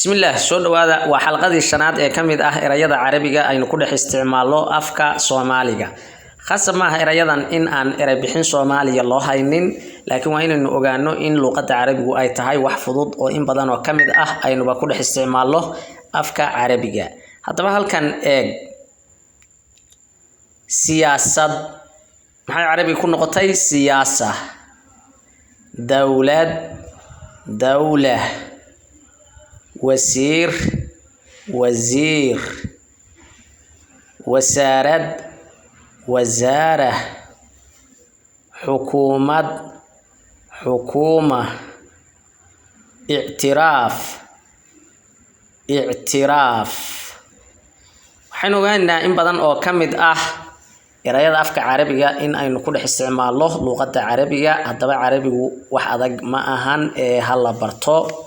بسم الله سو dhawaada waa xalqadii shanaad ee kamid ah erayada Carabiga aynu ku dhex isticmaalo afka Soomaaliga khasab ma aha erayadan in aan eray bixin Soomaaliya loo haynin laakiin waa inaynu ogaano in luqadda Carabigu ay tahay wax fudud oo in badan oo kamid ah aynuba ku dhex isticmaalo afka Carabiga hadaba halkan eeg siyaasad maxay Carabiga ku noqotay siyaasa dawlad dawla وزير وزير وزارة وزارة حكومة حكومة اعتراف اعتراف waxaynu ogaanaa in badan oo kamid ah erayada afka Carabiga in aynu ku dhex isticmaalo luqadda Carabiga hadaba Carabigu wax adag ma ahan ee hal la barto